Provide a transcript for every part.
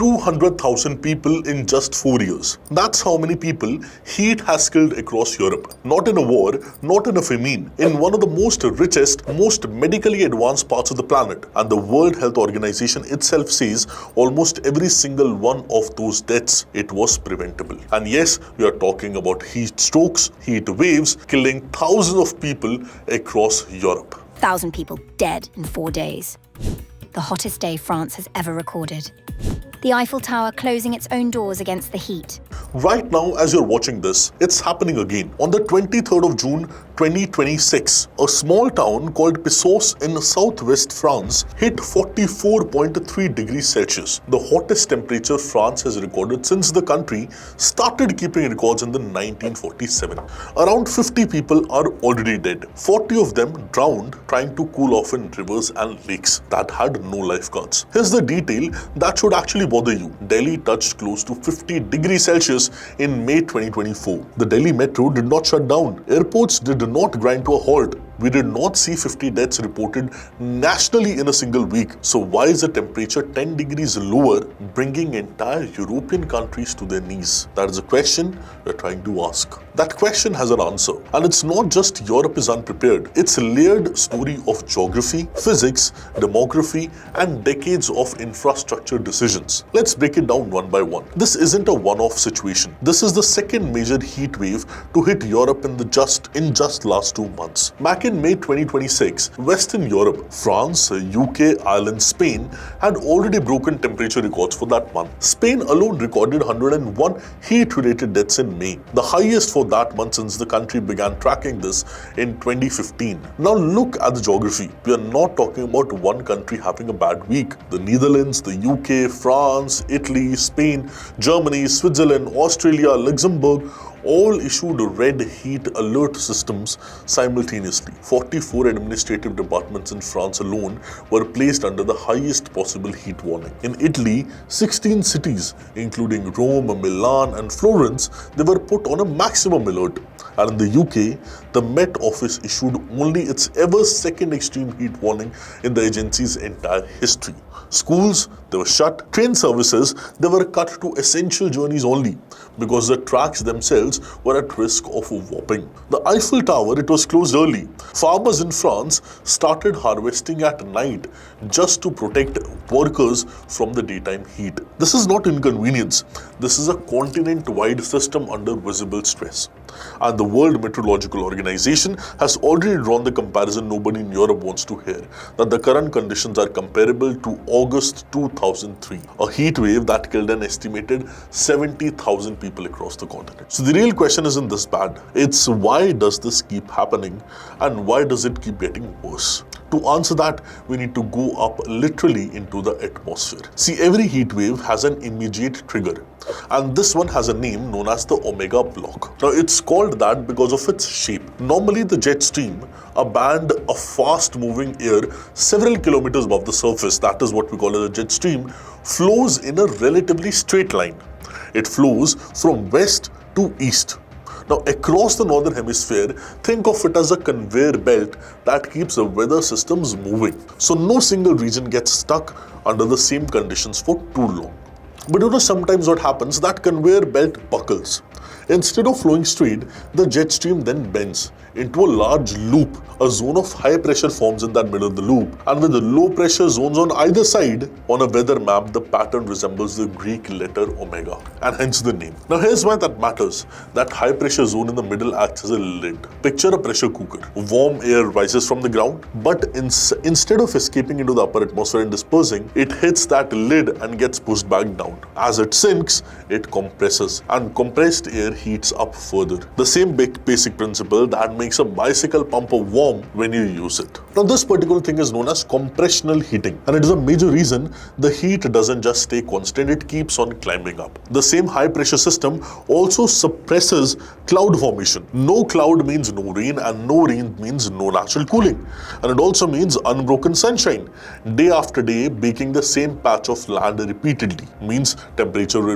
200,000 people in just 4 years. That's how many people heat has killed across Europe. Not in a war, not in a famine, in one of the most richest, most medically advanced parts of the planet. And the World Health Organization itself says almost every single one of those deaths, it was preventable. And yes, we are talking about heat strokes, heat waves, killing thousands of people across Europe. 1,000 people dead in 4 days. The hottest day France has ever recorded. The Eiffel Tower closing its own doors against the heat. Right now, as you're watching this, it's happening again. On the 23rd of June, 2026, a small town called Pissos in southwest France hit 44.3 degrees Celsius, the hottest temperature France has recorded since the country started keeping records in the 1947. Around 50 people are already dead. 40 of them drowned trying to cool off in rivers and lakes that had no lifeguards. Here's the detail that should actually bother you. Delhi touched close to 50 degrees Celsius in May 2024. The Delhi metro did not shut down. Airports did not grind to a halt. We did not see 50 deaths reported nationally in a single week. So why is the temperature 10 degrees lower, bringing entire European countries to their knees? That is a question we're trying to ask. That question has an answer. And it's not just Europe is unprepared. It's a layered story of geography, physics, demography, and decades of infrastructure decisions. Let's break it down one by one. This isn't a one-off situation. This is the second major heat wave to hit Europe in just last 2 months. Back in May 2026, Western Europe, France, UK, Ireland, Spain had already broken temperature records for that month. Spain alone recorded 101 heat-related deaths in May, the highest for that month since the country began tracking this in 2015. Now look at the geography. We are not talking about one country having a bad week. The Netherlands, the UK, France, Italy, Spain, Germany, Switzerland, Australia, Luxembourg all issued red heat alert systems simultaneously. 44 administrative departments in France alone were placed under the highest possible heat warning. In Italy, 16 cities, including Rome, Milan, and Florence, they were put on a maximum alert. And in the UK, the Met Office issued only its ever second extreme heat warning in the agency's entire history. Schools, they were shut. Train services, they were cut to essential journeys only because the tracks themselves were at risk of warping. The Eiffel Tower, it was closed early. Farmers in France started harvesting at night just to protect workers from the daytime heat. This is not inconvenience. This is a continent-wide system under visible stress. And the World Meteorological Organization has already drawn the comparison nobody in Europe wants to hear, that the current conditions are comparable to August 2003, a heat wave that killed an estimated 70,000 people across the continent. So the real question isn't this bad. It's why does this keep happening and why does it keep getting worse? To answer that, we need to go up literally into the atmosphere. See, every heat wave has an immediate trigger, and this one has a name known as the omega block. Now, it's called that because of its shape. Normally, the jet stream, a band of fast-moving air several kilometers above the surface, that is what we call as a jet stream, flows in a relatively straight line. It flows from west to east. Now, across the northern hemisphere, think of it as a conveyor belt that keeps the weather systems moving. So no single region gets stuck under the same conditions for too long. But sometimes what happens, that conveyor belt buckles. Instead of flowing straight, the jet stream then bends into a large loop. A zone of high pressure forms in that middle of the loop, and with the low pressure zones on either side, on a weather map, the pattern resembles the Greek letter omega, and hence the name. Now here's why that matters. That high pressure zone in the middle acts as a lid. Picture a pressure cooker. Warm air rises from the ground, but instead of escaping into the upper atmosphere and dispersing, it hits that lid and gets pushed back down. As it sinks, it compresses, and compressed air heats up further. The same basic principle that makes a bicycle pumper warm when you use it. Now this particular thing is known as compressional heating, and it is a major reason the heat doesn't just stay constant, it keeps on climbing up. The same high pressure system also suppresses cloud formation. No cloud means no rain, and no rain means no natural cooling. And it also means unbroken sunshine. Day after day, baking the same patch of land repeatedly means temperature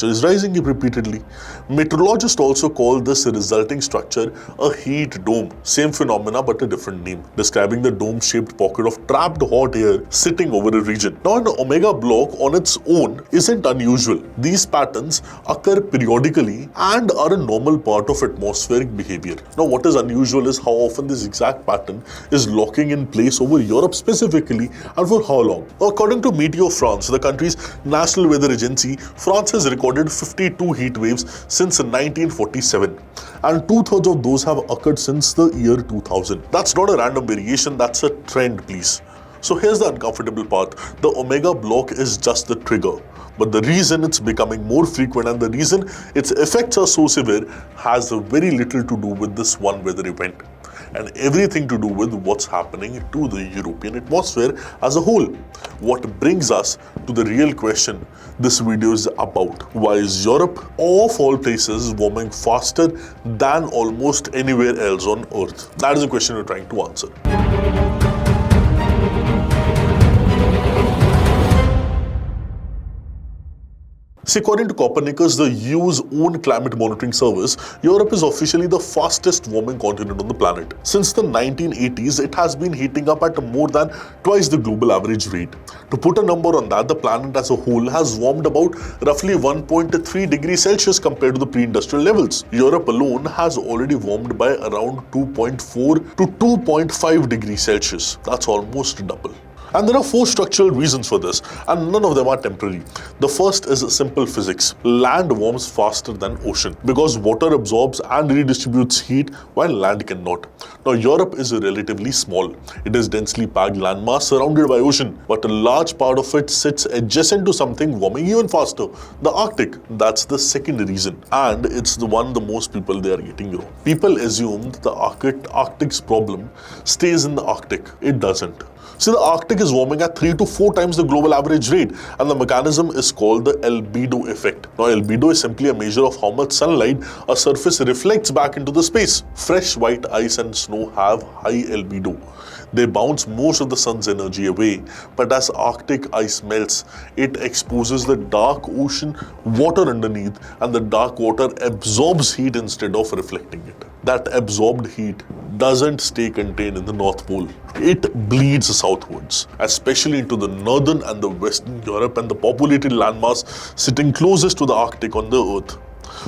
is rising repeatedly. Meteorologists also call this resulting structure a heat dome. Same phenomena but a different name. Discuss describing the dome-shaped pocket of trapped hot air sitting over a region. Now, an omega block on its own isn't unusual. These patterns occur periodically and are a normal part of atmospheric behavior. Now, what is unusual is how often this exact pattern is locking in place over Europe specifically, and for how long. According to Meteo France, the country's national weather agency, France has recorded 52 heat waves since 1947, and two-thirds of those have occurred since the year 2000. That's not a random variation, that's a trend, please. So here's the uncomfortable part. The omega block is just the trigger. But the reason it's becoming more frequent and the reason its effects are so severe has very little to do with this one weather event, and everything to do with what's happening to the European atmosphere as a whole. What brings us to the real question this video is about. Why is Europe, of all places, warming faster than almost anywhere else on Earth? That is the question we're trying to answer. See, according to Copernicus, the EU's own climate monitoring service, Europe is officially the fastest warming continent on the planet. Since the 1980s, it has been heating up at more than twice the global average rate. To put a number on that, the planet as a whole has warmed about roughly 1.3 degrees Celsius compared to the pre-industrial levels. Europe alone has already warmed by around 2.4 to 2.5 degrees Celsius. That's almost double. And there are four structural reasons for this, and none of them are temporary. The first is simple physics. Land warms faster than ocean because water absorbs and redistributes heat while land cannot. Now, Europe is relatively small. It is densely packed landmass surrounded by ocean, but a large part of it sits adjacent to something warming even faster, the Arctic. That's the second reason, and it's the one the most people they are getting wrong. People assume that the Arctic's problem stays in the Arctic. It doesn't. See, the Arctic is warming at 3 to 4 times the global average rate, and the mechanism is called the albedo effect. Now, albedo is simply a measure of how much sunlight a surface reflects back into the space. Fresh white ice and snow have high albedo. They bounce most of the sun's energy away, but as Arctic ice melts, it exposes the dark ocean water underneath, and the dark water absorbs heat instead of reflecting it. That absorbed heat doesn't stay contained in the North Pole. It bleeds southwards, especially into the northern and the western Europe and the populated landmass sitting closest to the Arctic on the Earth.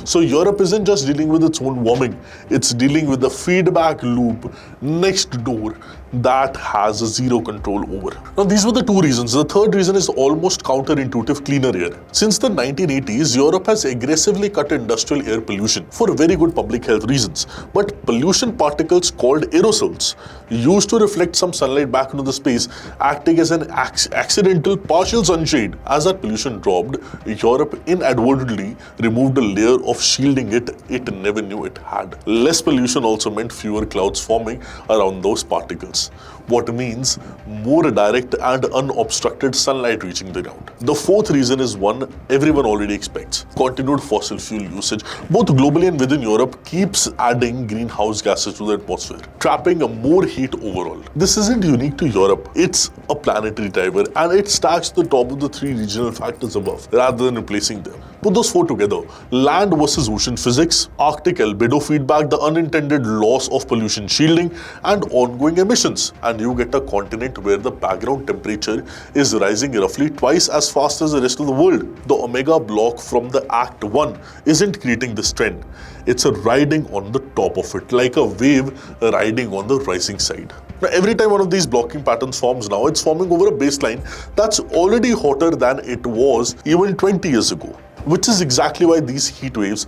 So Europe isn't just dealing with its own warming, it's dealing with the feedback loop next door that has zero control over. Now, these were the two reasons. The third reason is almost counterintuitive: cleaner air. Since the 1980s, Europe has aggressively cut industrial air pollution for very good public health reasons. But pollution particles called aerosols used to reflect some sunlight back into the space, acting as an accidental partial sunshade. As that pollution dropped, Europe inadvertently removed a layer of shielding it never knew it had. Less pollution also meant fewer clouds forming around those particles, what means more direct and unobstructed sunlight reaching the ground. The fourth reason is one everyone already expects: continued fossil fuel usage, both globally and within Europe, keeps adding greenhouse gases to the atmosphere, trapping more heat overall. This isn't unique to Europe, it's a planetary driver, and it stacks the top of the three regional factors above rather than replacing them. Put those four together: land versus ocean physics, Arctic albedo feedback, the unintended loss of pollution shielding, and ongoing emissions, and you get a continent where the background temperature is rising roughly twice as fast as the rest of the world. The omega block from the Act 1 isn't creating this trend. It's riding on the top of it, like a wave riding on the rising side. Now, every time one of these blocking patterns forms now, it's forming over a baseline that's already hotter than it was even 20 years ago. Which is exactly why these heat waves,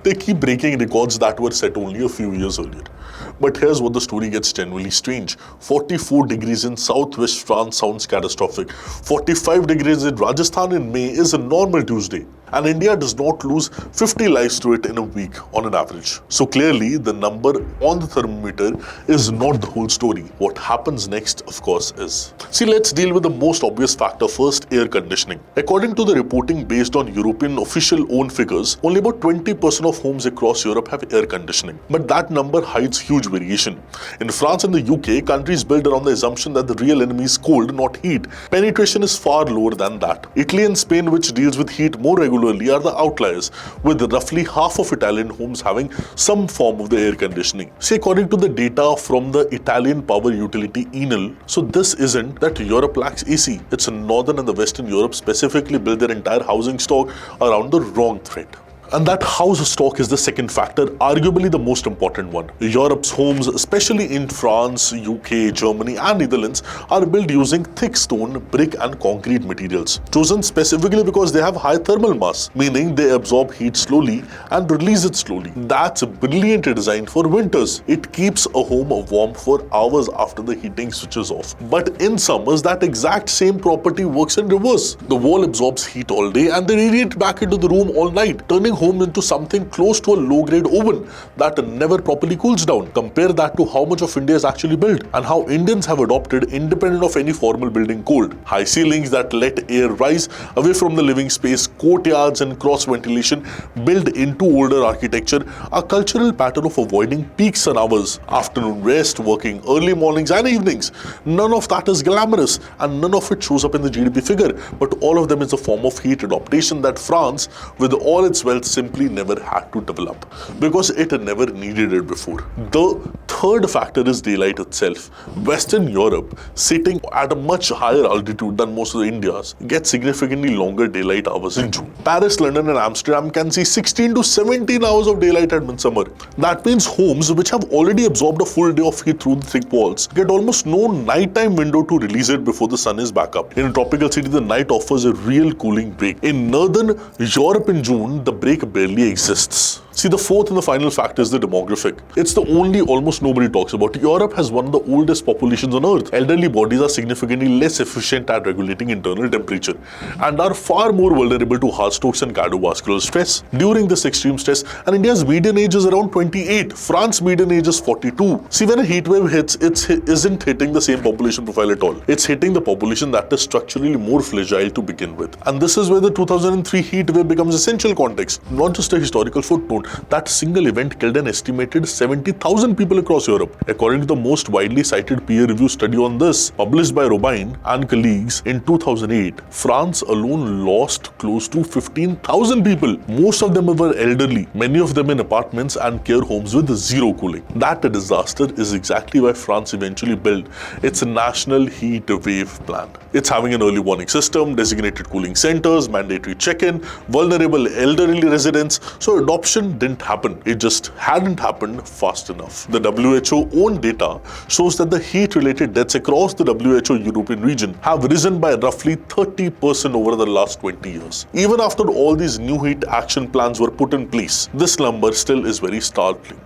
they keep breaking records that were set only a few years earlier. But here's what the story gets genuinely strange. 44 degrees in southwest France sounds catastrophic. 45 degrees in Rajasthan in May is a normal Tuesday. And India does not lose 50 lives to it in a week on an average. So clearly, the number on the thermometer is not the whole story. What happens next, of course, is... See, let's deal with the most obvious factor first: air conditioning. According to the reporting based on European official own figures, only about 20% of homes across Europe have air conditioning. But that number hides huge variation. In France and the UK, countries built around the assumption that the real enemy is cold, not heat. Penetration is far lower than that. Italy and Spain, which deals with heat more regularly, are the outliers, with roughly half of Italian homes having some form of the air conditioning. See, according to the data from the Italian power utility Enel, so this isn't that Europe lacks AC. It's Northern and the Western Europe specifically build their entire housing stock around the wrong thread. And that house stock is the second factor, arguably the most important one. Europe's homes, especially in France, UK, Germany and Netherlands, are built using thick stone, brick and concrete materials, chosen specifically because they have high thermal mass, meaning they absorb heat slowly and release it slowly. That's brilliantly designed for winters. It keeps a home warm for hours after the heating switches off. But in summers, that exact same property works in reverse. The wall absorbs heat all day and they radiate back into the room all night, turning home into something close to a low-grade oven that never properly cools down. Compare that to how much of India is actually built and how Indians have adopted, independent of any formal building code, high ceilings that let air rise away from the living space, courtyards and cross ventilation built into older architecture, a cultural pattern of avoiding peak sun hours, afternoon rest, working early mornings and evenings. None of that is glamorous and none of it shows up in the GDP figure, but all of them is a form of heat adaptation that France, with all its wealth, simply never had to develop because it never needed it before. The third factor is daylight itself. Western Europe, sitting at a much higher altitude than most of the Indias, gets significantly longer daylight hours in June. Paris, London and Amsterdam can see 16 to 17 hours of daylight at midsummer. That means homes which have already absorbed a full day of heat through the thick walls get almost no nighttime window to release it before the sun is back up. In a tropical city, the night offers a real cooling break. In Northern Europe in June, the break barely exists. See, the fourth and the final factor is the demographic. It's the only almost nobody talks about. Europe has one of the oldest populations on earth. Elderly bodies are significantly less efficient at regulating internal temperature and are far more vulnerable to heart strokes and cardiovascular stress during this extreme stress. And India's median age is around 28. France's median age is 42. See, when a heat wave hits, it isn't hitting the same population profile at all. It's hitting the population that is structurally more fragile to begin with. And this is where the 2003 heat wave becomes essential context, not just a historical footnote. That single event killed an estimated 70,000 people across Europe. According to the most widely cited peer-reviewed study on this, published by Robin and colleagues in 2008, France alone lost close to 15,000 people. Most of them were elderly, many of them in apartments and care homes with zero cooling. That disaster is exactly why France eventually built its national heat wave plan. It's having an early warning system, designated cooling centers, mandatory check-in, vulnerable elderly residents. So adoption didn't happen. It just hadn't happened fast enough. The WHO own data shows that the heat-related deaths across the WHO European region have risen by roughly 30% over the last 20 years. Even after all these new heat action plans were put in place, this number still is very startling.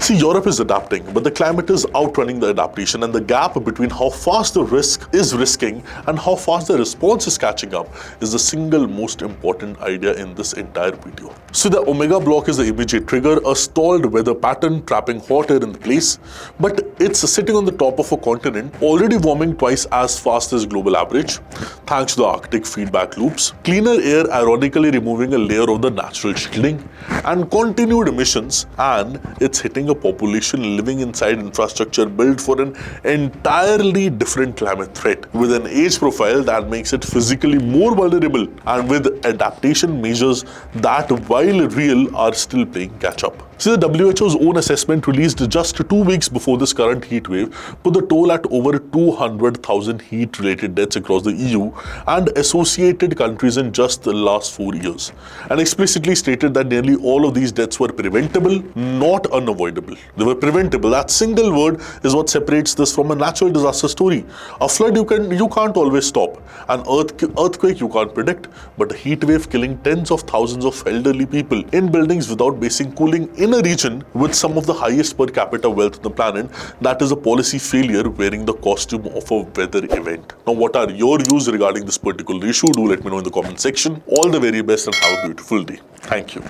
See, Europe is adapting, but the climate is outrunning the adaptation, and the gap between how fast the risk is risking and how fast the response is catching up is the single most important idea in this entire video. So the Omega block is the immediate trigger, a stalled weather pattern trapping hot air in place, but it's sitting on the top of a continent already warming twice as fast as global average, thanks to the Arctic feedback loops, cleaner air ironically removing a layer of the natural shielding, and continued emissions, and it's hitting a population living inside infrastructure built for an entirely different climate threat, with an age profile that makes it physically more vulnerable, and with adaptation measures that, while real, are still playing catch up. See, the WHO's own assessment released just 2 weeks before this current heat wave put the toll at over 200,000 heat-related deaths across the EU and associated countries in just the last 4 years, and explicitly stated that nearly all of these deaths were preventable, not unavoidable. They were preventable. That single word is what separates this from a natural disaster story. A flood you can't always stop, an earthquake you can't predict, but a heat wave killing tens of thousands of elderly people in buildings without basic cooling in a region with some of the highest per capita wealth on the planet, that is a policy failure wearing the costume of a weather event. Now, what are your views regarding this particular issue? Do let me know in the comment section. All the very best and have a beautiful day. Thank you.